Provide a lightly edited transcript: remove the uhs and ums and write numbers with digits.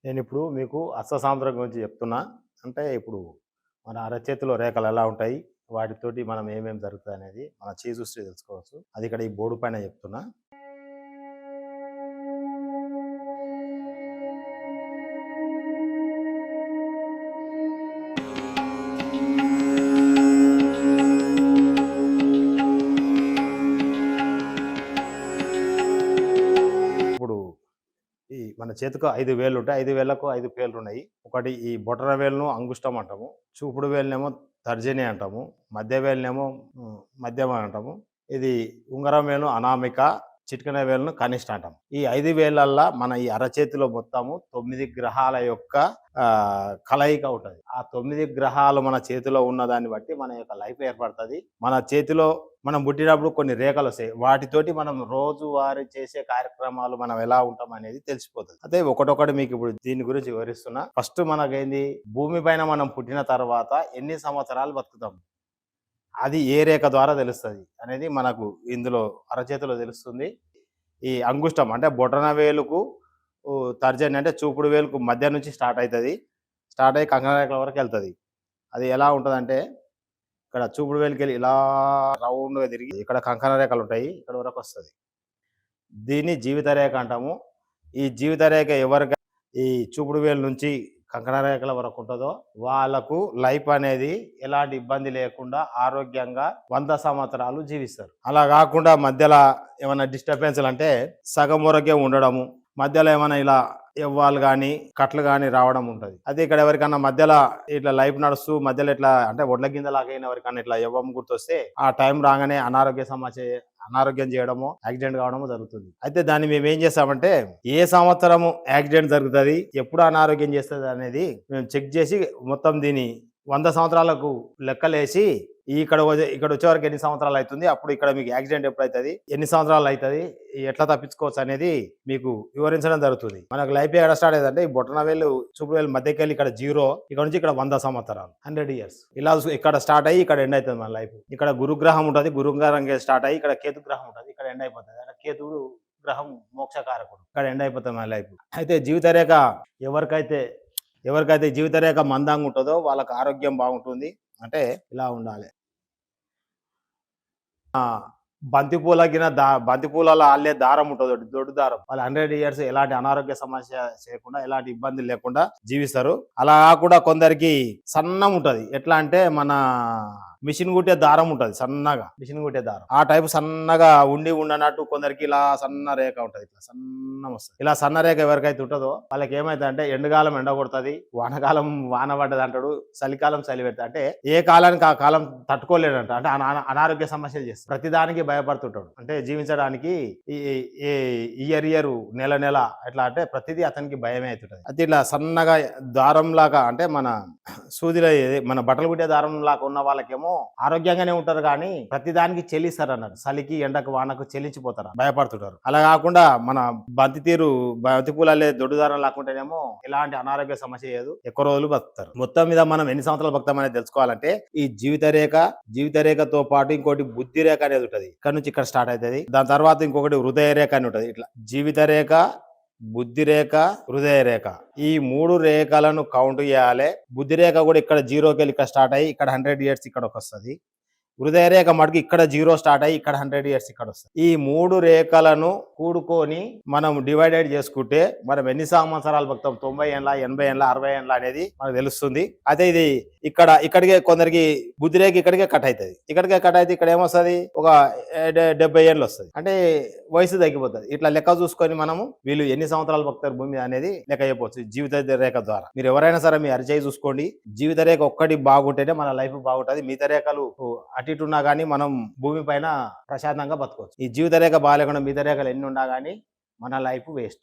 నేనిప్పుడు మీకు హస్తసాంద్రం గురించి చెప్తున్నా. అంటే ఇప్పుడు మన అరచేతిలో రేఖలు ఎలా ఉంటాయి? వాటితోటి మనం ఏమేమి జరుగుతాయనేది మన చూసి తెలుసుకోవచ్చు. అది ఇక్కడ ఈ బోర్డు పైన చెప్తున్నా. ఇప్పుడు ఈ మన చేతికి 5 వేళ్ళుంటాయి. 5 వేళ్ళకు 5 పేర్లున్నాయి. ఒకటి ఈ బొటన వేలును అంగుష్టం అంటాము. చూపుడు వేలునేమో తర్జని అంటాము. మధ్య వేలునేమో మధ్యమ అంటాము. ఇది ఉంగరం వేలును అనామిక, చిటికెన వేలును కనిష్ట అంటాం. ఈ 5 వేలల్లా మన ఈ అరచేతిలో మొత్తము 9 గ్రహాల యొక్క కలయిక ఉంటది. ఆ 9 గ్రహాలు మన చేతిలో ఉన్న దాన్ని బట్టి మన యొక్క లైఫ్ ఏర్పడుతుంది. మన చేతిలో మనం పుట్టినప్పుడు కొన్ని రేఖలు వస్తాయి. వాటితోటి మనం రోజువారీ చేసే కార్యక్రమాలు మనం ఎలా ఉంటాం అనేది తెలిసిపోతుంది. అదే ఒకటొకటి మీకు ఇప్పుడు దీని గురించి వివరిస్తున్నా. ఫస్ట్ మనకేంది, భూమి పైన మనం పుట్టిన తర్వాత ఎన్ని సంవత్సరాలు బతుకుతాం, అది ఏ రేఖ ద్వారా తెలుస్తుంది అనేది మనకు ఇందులో అరచేతిలో తెలుస్తుంది. ఈ అంగుష్టం అంటే బొటన వేలుకు తర్జని అంటే చూపుడు వేలుకు మధ్య నుంచి స్టార్ట్ అవుతుంది. స్టార్ట్ అయ్యి కంకణ రేఖల వరకు వెళ్తుంది. అది ఎలా ఉంటుందంటే, ఇక్కడ చూపుడు వేలుకి వెళ్ళి ఇలా రౌండ్గా తిరిగి ఇక్కడ కంకణ రేఖలు ఉంటాయి, ఇక్కడ వరకు వస్తుంది. దీన్ని జీవిత రేఖ అంటాము. ఈ జీవిత రేఖ ఎవరికి ఈ చూపుడు వేలు నుంచి కంకణ రేఖల వరకు ఉంటుందో వాళ్ళకు లైఫ్ అనేది ఎలాంటి ఇబ్బంది లేకుండా ఆరోగ్యంగా 100 సంవత్సరాలు జీవిస్తారు. అలా కాకుండా మధ్యలో ఏమైనా డిస్టర్బెన్స్లు అంటే సగం వరకే ఉండడము, మధ్యలో ఏమైనా ఇలా ఎవ్వాలు కానీ కట్లు కానీ రావడం ఉంటుంది. అదే ఇక్కడ ఎవరికన్నా మధ్యలో ఇట్లా లైఫ్ నడుస్తూ మధ్యలో ఇట్లా అంటే ఒడ్ల గింజలాగైన ఎవరికన్నా ఇట్లా ఎవ్వం గుర్తొస్తే ఆ టైం రాగానే అనారోగ్యం చేయడము, యాక్సిడెంట్ కావడము జరుగుతుంది. అయితే దాన్ని మేము ఏం చేస్తామంటే, ఏ సంవత్సరము యాక్సిడెంట్ జరుగుతుంది, ఎప్పుడు అనారోగ్యం చేస్తుంది అనేది మేము చెక్ చేసి మొత్తం దీని 100 సంవత్సరాలకు లెక్కలేసి ఇక్కడ వచ్చే వరకు ఎన్ని సంవత్సరాలు అవుతుంది, అప్పుడు ఇక్కడ మీకు యాక్సిడెంట్ ఎప్పుడు అవుతుంది, ఎన్ని సంవత్సరాలు అవుతుంది, ఎట్లా తప్పించుకోవచ్చు అనేది మీకు వివరించడం జరుగుతుంది. మనకు లైఫ్ ఎక్కడ స్టార్ట్ అయ్యేదంటే, ఈ బొటన వేలు చూపుడు వేలు మధ్యకి వెళ్ళి ఇక్కడ 0, ఇక్కడ నుంచి ఇక్కడ 100 సంవత్సరాలు 100 years ఇలా ఇక్కడ స్టార్ట్ అయ్యి ఇక్కడ ఎండ్ అవుతుంది మన లైఫ్. ఇక్కడ గురుగ్రహం ఉంటుంది, గురుగ్రహం స్టార్ట్ అయ్యి ఇక్కడ కేతు గ్రహం ఉంటుంది, ఇక్కడ ఎండ్ అయిపోతుంది. అక్కడ కేతుడు గ్రహం మోక్షకారకుడు, ఇక్కడ ఎండ్ అయిపోతుంది మన లైఫ్. అయితే జీవిత రేఖ ఎవరికైతే జీవిత రేఖ మందంగా ఉంటుందో వాళ్ళకి ఆరోగ్యం బాగుంటుంది. అంటే ఇలా ఉండాలి. బంతిపూలలో అల్లే దారం ఉంటుంది, దొడ్డు దారం. వాళ్ళు 100 years ఎలాంటి అనారోగ్య సమస్య చేయకుండా, ఎలాంటి ఇబ్బంది లేకుండా జీవిస్తారు. అలా కాకుండా కొందరికి సన్నం ఉంటది. ఎట్లా అంటే మన మిషన్ కుట్టే దారం ఉంటుంది, సన్నగా మిషన్ కుట్టే దారం, ఆ టైపు సన్నగా ఉండనట్టు కొందరికి ఇలా సన్న రేఖ ఉంటుంది, ఇట్లా సన్నం వస్తుంది. ఇలా సన్న రేఖ ఎవరికైతే ఉంటుందో వాళ్ళకి ఏమైతే అంటే, ఎండకాలం ఎండ కొడుతుంది, వానకాలం వాన పడ్డది అంటాడు, చలికాలం చలి పెడతాడు. అంటే ఏ కాలానికి ఆ కాలం తట్టుకోలేడంట. అంటే అనారోగ్య సమస్యలు చేస్తాడు, ప్రతిదానికి భయపడుతుంటాడు. అంటే జీవించడానికి ఇయర్ నెల ఎట్లా అంటే ప్రతిదీ అతనికి భయమే అవుతుంటది. అయితే ఇట్లా సన్నగా దారం లాగా, అంటే మన సూదిలో మన బట్టలు కుట్టే దారం లాగా ఉన్న వాళ్ళకేమో ఆరోగ్యంగానే ఉంటారు, కానీ ప్రతిదానికి చెల్లిస్తారు అన్నారు. చలికి ఎండకు వానకు చెల్లించిపోతారు, భయపడుతుంటారు. అలా కాకుండా మన బంతి పూలే దొడ్డుదారం లేకుంటేనేమో ఎలాంటి అనారోగ్య సమస్య లేదు, ఎక్కువ రోజులు బతుకుతారు. మొత్తం మీద మనం ఎన్ని సంవత్సరాలు బతుకుతామనేది తెలుసుకోవాలంటే, ఈ జీవిత రేఖతో పాటు ఇంకోటి బుద్ధి రేఖ అనేది ఉంటుంది. ఇక్కడ నుంచి ఇక్కడ స్టార్ట్ అవుతుంది. దాని తర్వాత ఇంకొకటి హృదయ రేఖ అని ఉంటుంది. ఇట్లా జీవిత రేఖ, బుద్ధి రేఖ, హృదయ రేఖ, ఈ 3 రేఖలను కౌంట్ చేయాలి. బుద్ధి రేఖ కూడా ఇక్కడ 0కి వెళ్ళి ఇక్కడ స్టార్ట్ అయ్యి ఇక్కడ 100 years ఇక్కడ వస్తుంది. హృదయ రేఖ మటుకు ఇక్కడ 0 స్టార్ట్ అయ్యి ఇక్కడ 100 years ఇక్కడ వస్తుంది. ఈ 3 రేఖలను కూడుకొని మనం డివైడెడ్ చేసుకుంటే మనం ఎన్ని సంవత్సరాలు బతుకుతాం, 90 ఏళ్ళ, 80 ఏళ్ళ, 60 ఏళ్ళ అనేది మనకు తెలుస్తుంది. అయితే ఇది ఇక్కడికే కొందరికి బుద్ధి రేఖ ఇక్కడికే కట్ అవుతుంది. ఇక్కడికే కట్ అయితే ఇక్కడ ఏమొస్తుంది, ఒక 70 ఏళ్ళు వస్తుంది. అంటే వయసు తగ్గిపోతుంది. ఇట్లా లెక్క చూసుకొని మనము వీళ్ళు ఎన్ని సంవత్సరాలు బతుకుతారు భూమి అనేది లెక్క చెప్పవచ్చు జీవిత రేఖ ద్వారా. మీరు ఎవరైనా సరే మీ అరిచేయి చూసుకోండి, జీవిత రేఖ ఒక్కటి బాగుంటేనే మన లైఫ్ బాగుంటుంది. మిగతా రేఖలు అటు ఇటు ఉన్నా కానీ మనం భూమి పైన ప్రశాంతంగా బతకవచ్చు. ఈ జీవిత రేఖ బాగాలేకుండా మిగతా రేఖలు ఎన్ని ఉన్నా కానీ మన లైఫ్ వేస్ట్.